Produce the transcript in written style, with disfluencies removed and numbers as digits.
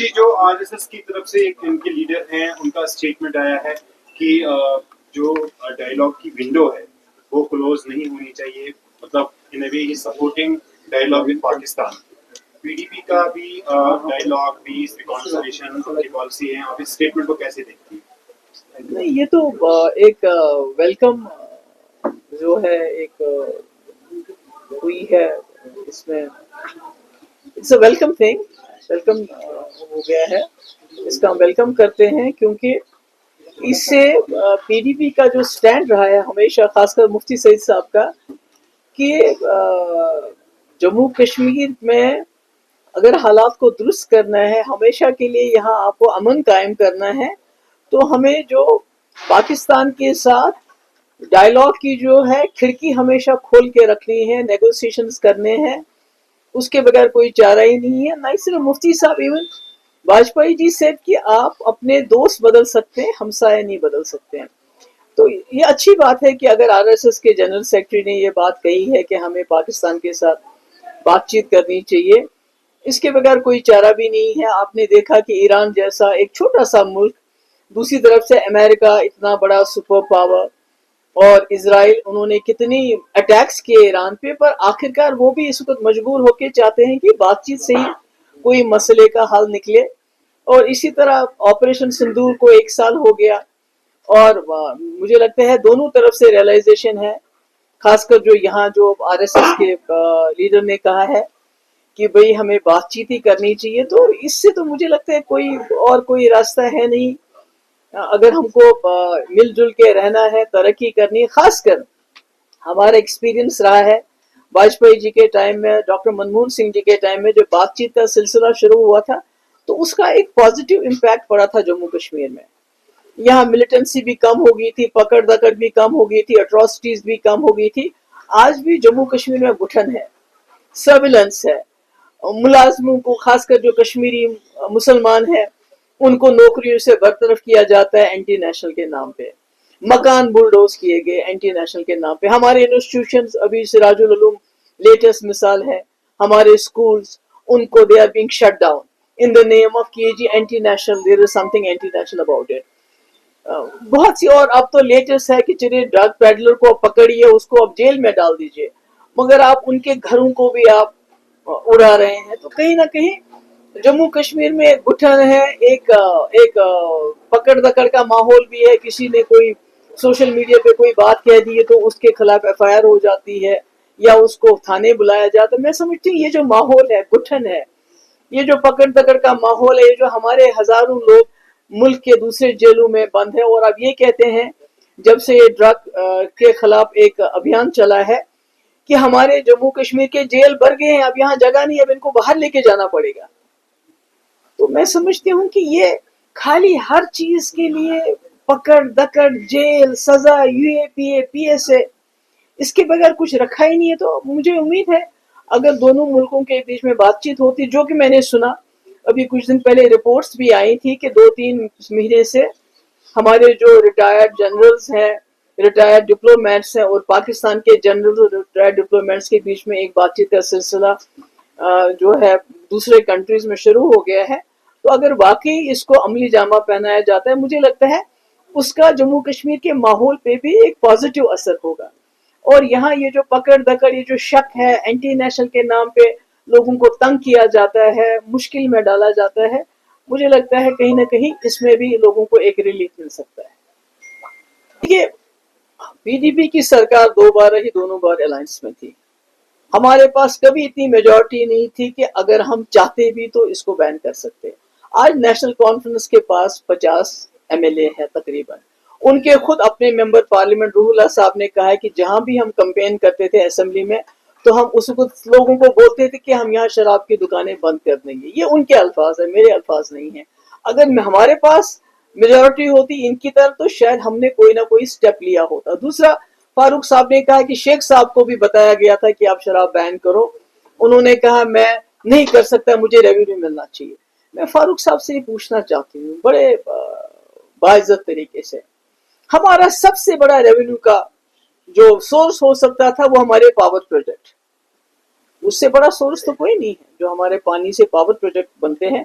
جی جو RSS کی طرف سے ان کے لیڈر ہیں ان کا اسٹیٹمنٹ آیا ہے کہ جو ڈائلاگ کی ونڈو ہے وہ کلوز نہیں ہونی چاہیے، مطلب ان اے وے ہی supporting dialogue with Pakistan. PDP کا بھی ڈائلاگ پیس ریکانسیلیشن کی پالیسی ہے، آپ اس اسٹیٹمنٹ کو کیسے دیکھتی ہیں؟ نہیں، یہ تو ایک ویلکم جو ہے ایک ہوئی ہے اس میں، it's a welcome thing, welcome ہو گیا ہے، اس کا ہم ویلکم کرتے ہیں کیونکہ اس سے PDP کا جو سٹینڈ رہا ہے ہمیشہ، خاص کر مفتی سعید صاحب کا، کہ جموں کشمیر میں اگر حالات کو درست کرنا ہے، ہمیشہ کے لیے یہاں آپ کو امن قائم کرنا ہے، تو ہمیں جو پاکستان کے ساتھ ڈائلاگ کی جو ہے کھڑکی ہمیشہ کھول کے رکھنی ہے، نیگوسیشنز کرنے ہیں، اس کے بغیر کوئی چارہ ہی نہیں ہے. نہ صرف مفتی صاحب، ایون واجپئی جی سے کہ آپ اپنے دوست بدل سکتے ہیں، ہمسائے نہیں بدل سکتے ہیں. تو یہ اچھی بات ہے کہ اگر RSS کے جنرل سیکرٹری نے یہ بات کہی ہے کہ ہمیں پاکستان کے ساتھ بات چیت کرنی چاہیے، اس کے بغیر کوئی چارہ بھی نہیں ہے. آپ نے دیکھا کہ ایران جیسا ایک چھوٹا سا ملک، دوسری طرف سے امریکہ اتنا بڑا سپر پاور، اور اسرائیل، انہوں نے کتنی اٹیکس کیے ایران پہ، پر آخرکار وہ بھی اس وقت مجبور ہو کے چاہتے ہیں کہ بات چیت سے ہی کوئی مسئلے کا حل نکلے. اور اسی طرح آپریشن سندور کو 1 سال ہو گیا، اور مجھے لگتا ہے دونوں طرف سے ریئلائزیشن ہے، خاص کر جو یہاں جو RSS کے لیڈر نے کہا ہے کہ بھئی ہمیں بات چیت ہی کرنی چاہیے. تو اس سے تو مجھے لگتا ہے کوئی راستہ ہے نہیں. اگر ہم کو مل جل کے رہنا ہے، ترقی کرنی ہے، خاص کر ہمارا ایکسپیرینس رہا ہے واجپئی جی کے ٹائم میں، ڈاکٹر منموہن سنگھ جی کے ٹائم میں، جو بات چیت کا سلسلہ شروع ہوا تھا تو اس کا ایک پازیٹیو امپیکٹ پڑا تھا جموں کشمیر میں. یہاں ملیٹنسی بھی کم ہو گئی تھی، پکڑ دکڑ بھی کم ہو گئی تھی، اٹراسٹیز بھی کم ہو گئی تھی. آج بھی جموں کشمیر میں گٹھن ہے، سرویلنس ہے، ملازموں کو، خاص کر جو کشمیری مسلمان ہیں، ان کو نوکریوں سے برطرف کیا جاتا ہے اینٹی نیشنل کے نام پہ. مکان بلڈوز کیے گئے اینٹی نیشنل کے نام پہ. ہمارے انسٹیٹیوشنز، ابھی سراج العلوم لیٹسٹ مثال ہے، ہمارے اسکولز، ان کو they are being shut down in the name of کہ جی anti national, there is something anti national about it. بہت سی، اور اب تو لیٹسٹ ہے کہ چلیے ڈرگ پیڈلر کو پکڑیے، اس کو اب جیل میں ڈال دیجیے، مگر آپ ان کے گھروں کو بھی آپ اڑا رہے ہیں. تو کہیں نہ کہیں جموں کشمیر میں گٹھن ہے، ایک پکڑ دکڑ کا ماحول بھی ہے. کسی نے کوئی سوشل میڈیا پہ کوئی بات کہہ دی ہے تو اس کے خلاف FIR ہو جاتی ہے یا اس کو تھانے بلایا جاتا ہے. میں سمجھتی ہوں یہ جو ماحول ہے، گٹھن ہے، یہ جو پکڑ دکڑ کا ماحول ہے، یہ جو ہمارے ہزاروں لوگ ملک کے دوسرے جیلوں میں بند ہے، اور اب یہ کہتے ہیں جب سے یہ ڈرگ کے خلاف ایک ابھیان چلا ہے کہ ہمارے جموں کشمیر کے جیل بھر گئے ہیں، اب یہاں جگہ نہیں، اب ان کو باہر لے کے جانا پڑے گا. تو میں سمجھتی ہوں کہ یہ خالی ہر چیز کے لیے پکڑ دکڑ، جیل، سزا، UAPA PSA، اس کے بغیر کچھ رکھا ہی نہیں ہے. تو مجھے امید ہے اگر دونوں ملکوں کے بیچ میں بات چیت ہوتی، جو کہ میں نے سنا ابھی کچھ دن پہلے رپورٹس بھی آئی تھی کہ 2-3 مہینے سے ہمارے جو ریٹائرڈ جنرلز ہیں، ریٹائرڈ ڈپلومیٹس ہیں، اور پاکستان کے جنرل اور ریٹائرڈ ڈپلومیٹس کے بیچ میں ایک بات چیت کا سلسلہ جو ہے دوسرے کنٹریز میں شروع ہو گیا ہے. تو اگر واقعی اس کو عملی جامہ پہنایا جاتا ہے، مجھے لگتا ہے اس کا جموں کشمیر کے ماحول پہ بھی ایک پازیٹیو اثر ہوگا. اور یہاں یہ جو پکڑ دکڑ، یہ جو شک ہے، اینٹی نیشنل کے نام پہ لوگوں کو تنگ کیا جاتا ہے، مشکل میں ڈالا جاتا ہے، مجھے لگتا ہے کہیں نہ کہیں اس میں بھی لوگوں کو ایک ریلیف مل سکتا ہے. دیکھیے، PDP کی سرکار 2 بار رہی، دونوں بار الائنس میں تھی. ہمارے پاس کبھی اتنی میجورٹی نہیں تھی کہ اگر ہم چاہتے بھی تو اس کو بین کر سکتے. آج نیشنل کانفرنس کے پاس 50 MLA ہے تقریباً. ان کے خود اپنے ممبر پارلیمنٹ روح اللہ صاحب نے کہا ہے کہ جہاں بھی ہم کمپین کرتے تھے اسمبلی میں، تو ہم اس وقت لوگوں کو بولتے تھے کہ ہم یہاں شراب کی دکانیں بند کر دیں گے. یہ ان کے الفاظ ہیں، میرے الفاظ نہیں ہیں. اگر ہمارے پاس میجورٹی ہوتی ان کی طرف تو شاید ہم نے کوئی نہ کوئی سٹیپ لیا ہوتا. دوسرا، فاروق صاحب نے کہا کہ شیخ صاحب کو بھی بتایا گیا تھا کہ آپ شراب بین کرو، انہوں نے کہا میں نہیں کر سکتا، مجھے ریونیو ملنا چاہیے. میں فاروق صاحب سے یہ پوچھنا چاہتی ہوں بڑے باعزت طریقے سے، ہمارا سب سے بڑا ریونیو کا جو سورس ہو سکتا تھا وہ ہمارے پاور پروجیکٹ، اس سے بڑا سورس تو کوئی نہیں ہے جو ہمارے پانی سے پاور پروجیکٹ بنتے ہیں.